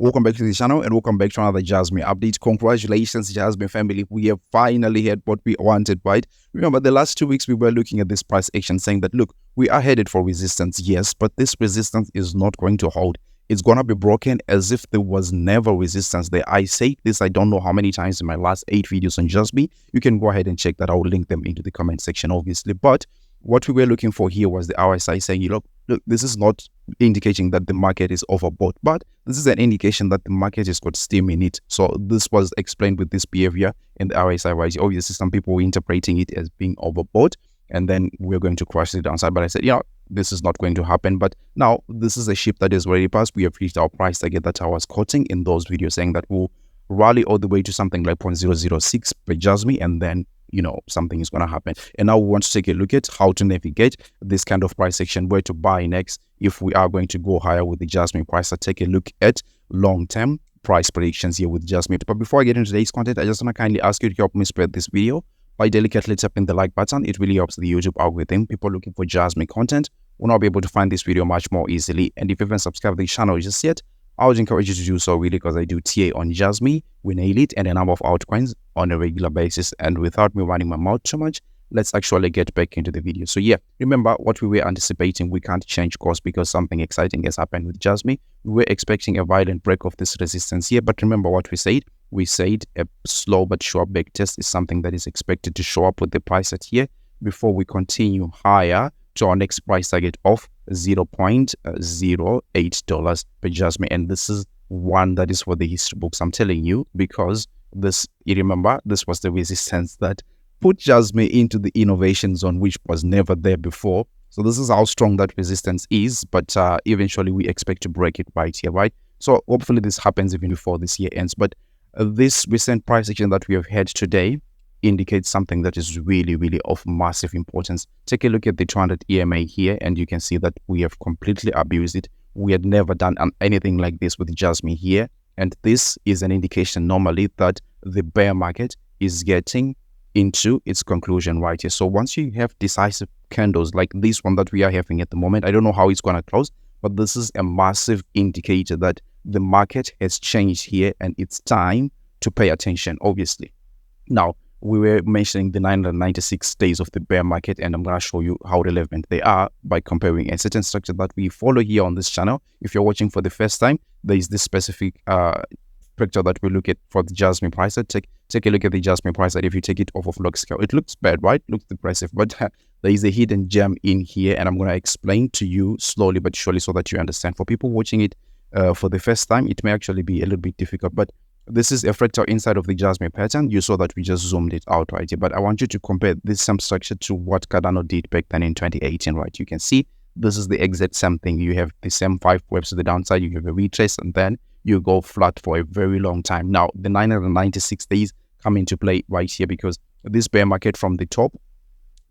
Welcome back to the channel and welcome back to another Jasmy update. Congratulations, Jasmy family. We have finally had what we wanted, right? Remember, the last 2 weeks we were looking at this price action saying that, look, we are headed for resistance, yes, but this resistance is not going to hold. It's going to be broken as if there was never resistance there. I say this, I don't know how many times in my last 8 videos on Jasmy. You can go ahead and check that. I will link them into the comment section, obviously. But what we were looking for here was the RSI saying, look, this is not indicating that the market is overbought, but this is an indication that the market has got steam in it. So this was explained with this behavior in the RSI, right? Obviously, some people were interpreting it as being overbought, and then we're going to crash the downside. But I said, yeah, this is not going to happen. But now this is a ship that is already passed. We have reached our price target that I was quoting in those videos, saying that we'll rally all the way to something like 0.006 per Jasmy, and then something is going to happen. And now we want to take a look at how to navigate this kind of price action, where to buy next if we are going to go higher with the Jasmy price. So take a look at long-term price predictions here with Jasmy. But before I get into today's content, I just want to kindly ask you to help me spread this video by delicately tapping the like button. It really helps the YouTube algorithm. People looking for Jasmy content will now be able to find this video much more easily. And if you haven't subscribed to the channel just yet, I would encourage you to do so, really, because I do TA on Jasmy, we nail it, and a number of altcoins on a regular basis. And without me running my mouth too much, let's actually get back into the video. So yeah, remember what we were anticipating. We can't change course because something exciting has happened with Jasmy. We were expecting a violent break of this resistance here, but remember what we said. We said a slow but sure back test is something that is expected to show up with the price at here before we continue higher to our next price target of $0.08 per Jasmy. And this is one that is for the history books, I'm telling you, because this, you remember, this was the resistance that put Jasmy into the innovation zone, which was never there before. So this is how strong that resistance is, but eventually we expect to break it right here, right? So hopefully this happens even before this year ends. But this recent price action that we have had today indicates something that is really, really of massive importance. Take a look at the 200 EMA here, and you can see that we have completely abused it. We had never done anything like this with Jasmy here, and this is an indication normally that the bear market is getting into its conclusion right here. So once you have decisive candles like this one that we are having at the moment, I don't know how it's going to close, but this is a massive indicator that the market has changed here, and it's time to pay attention, obviously. Now, we were mentioning the 996 days of the bear market, and I'm going to show you how relevant they are by comparing a certain structure that we follow here on this channel. If you're watching for the first time, there is this specific structure that we look at for the Jasmy price. Take a look at the Jasmy price. If you take it off of log scale, it looks bad, right? Looks depressive, but there is a hidden gem in here, and I'm going to explain to you slowly but surely so that you understand. For people watching it for the first time, it may actually be a little bit difficult, but this is a fractal inside of the Jasmy pattern. You saw that we just zoomed it out right here, but I want you to compare this same structure to what Cardano did back then in 2018, right? You can see this is the exact same thing. You have the same 5 webs to the downside, you have a retrace, and then you go flat for a very long time. Now, the 996 days come into play right here because this bear market from the top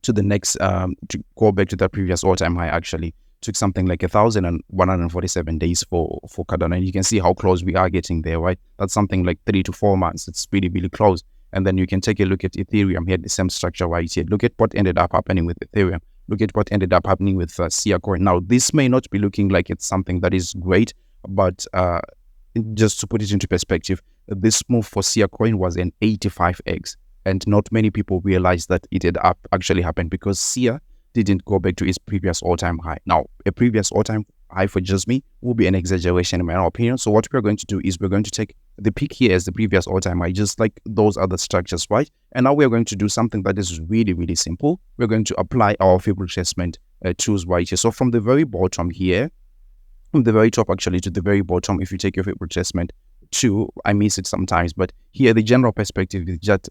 to the next, to go back to that previous all-time high, actually took something like 1,147 days for Cardano, and you can see how close we are getting there, right? That's something like 3 to 4 months. It's really, really close. And then you can take a look at Ethereum here, the same structure right here. Look at what ended up happening with Ethereum. Look at what ended up happening with Sia coin. Now, this may not be looking like it's something that is great, but just to put it into perspective, this move for Sia coin was an 85x, and not many people realized that it had actually happened because Sia didn't go back to its previous all-time high. Now, a previous all-time high for Jasmy will be an exaggeration in my opinion. So what we're going to do is we're going to take the peak here as the previous all-time high, just like those other structures, right? And now we're going to do something that is really, really simple. We're going to apply our Fibonacci retracement tools right here. So from the very bottom here, from the very top actually to the very bottom, if you take your Fibonacci retracement tool, I miss it sometimes, but here the general perspective is that,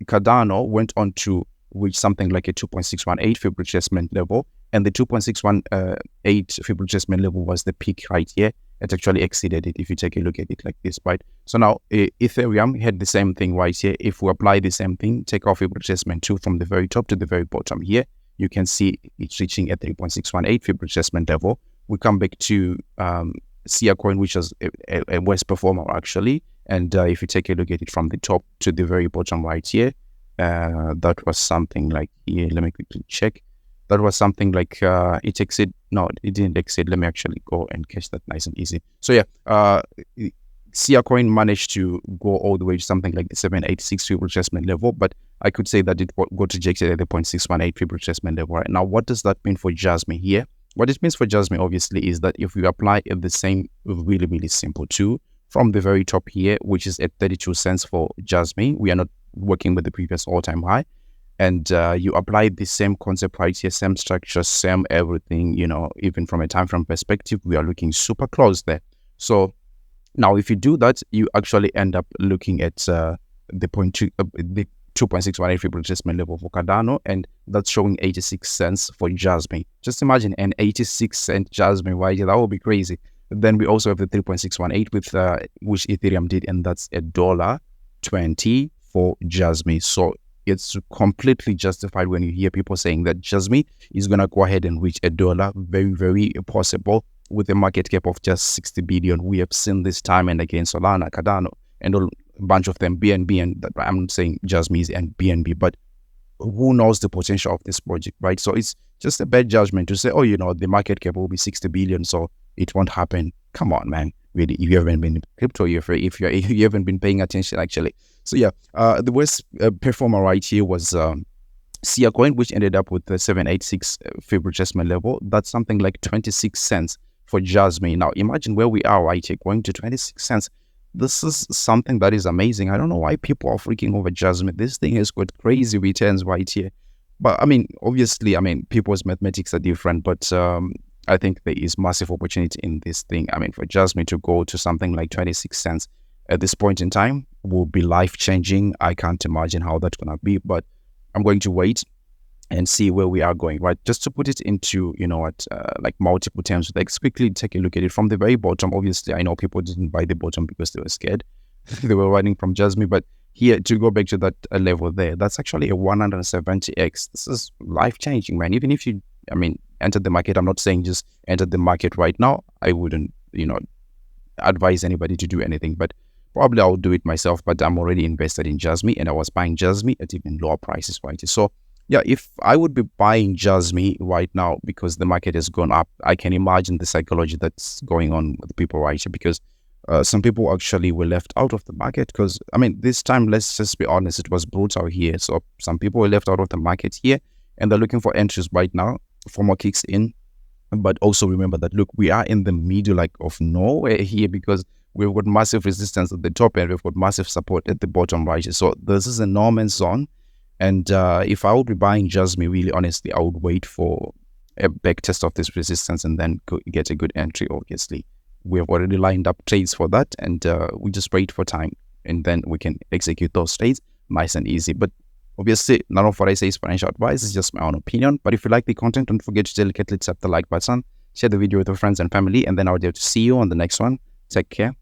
Cardano went on to reach something like a 2.618 Fibonacci retracement level, and the 2.618 Fibonacci retracement level was the peak right here. It actually exceeded it if you take a look at it like this, right? So now Ethereum had the same thing right here. If we apply the same thing, take off Fibonacci retracement 2 from the very top to the very bottom here, you can see it's reaching at 3.618 Fibonacci retracement level. We come back to Sia coin, which is a worst performer actually, and if you take a look at it from the top to the very bottom right here, that was something like here. Let me quickly check. That was something like it exceed. No, it didn't exceed. Let me actually go and catch that nice and easy. So yeah, Sia coin managed to go all the way to something like the 786 Fibonacci retracement level, but I could say that it got rejected at the 0.618 Fibonacci retracement level. Right now, what does that mean for Jasmy here? What it means for Jasmy, obviously, is that if we apply the same really, really simple tool from the very top here, which is at 32 cents for Jasmy, we are not working with the previous all-time high, and you apply the same concept right here, same structure, same everything, even from a time frame perspective, we are looking super close there. So now, if you do that, you actually end up looking at the 2.618 Fibonacci retracement level for Cardano, and that's showing 86 cents for Jasmy. Just imagine an 86-cent Jasmy, right? That would be crazy. Then we also have the 3.618 with which Ethereum did, and that's $1.20 for Jasmy. So it's completely justified when you hear people saying that Jasmy is gonna go ahead and reach $1. Very, very possible. With a market cap of just 60 billion, we have seen this time and again Solana, Cardano, and a bunch of them, BNB, and I'm saying Jasmy's and BNB, but who knows the potential of this project, right? So it's just a bad judgment to say, oh, the market cap will be 60 billion, so it won't happen. Come on, man. Really, if you haven't been in crypto, if you haven't been paying attention, actually. So yeah, the worst performer right here was Sia coin, which ended up with the 786 Fibonacci retracement level. That's something like 26 cents for Jasmy. Now imagine where we are right here, going to 26 cents. This is something that is amazing. I don't know why people are freaking over Jasmy. This thing has got crazy returns right here. But I mean, obviously, people's mathematics are different, but I think there is massive opportunity in this thing. For Jasmy to go to something like 26 cents at this point in time will be life-changing. I can't imagine how that's going to be, but I'm going to wait and see where we are going, right? Just to put it into, like multiple terms, let's quickly take a look at it from the very bottom. Obviously, I know people didn't buy the bottom because they were scared. They were running from Jasmy, but here, to go back to that level there, that's actually a 170x. This is life-changing, man. Even if you, enter the market, I'm not saying just enter the market right now. I wouldn't, advise anybody to do anything, but probably I'll do it myself. But I'm already invested in Jasmy, and I was buying Jasmy at even lower prices, right? So yeah, if I would be buying Jasmy right now because the market has gone up, I can imagine the psychology that's going on with people right here, because some people actually were left out of the market because, this time, let's just be honest, it was brutal here. So some people were left out of the market here, and they're looking for entries right now for more kicks in. But also remember that, look, we are in the middle of nowhere here, because we've got massive resistance at the top and we've got massive support at the bottom right. So this is a no man's zone. And if I would be buying Jasmy, really honestly, I would wait for a back test of this resistance and then get a good entry. Obviously, we have already lined up trades for that, and we just wait for time, and then we can execute those trades nice and easy. But obviously, none of what I say is financial advice. It's just my own opinion. But if you like the content, don't forget to delicately tap the like button, share the video with your friends and family, and then I'll be able to see you on the next one. Take care.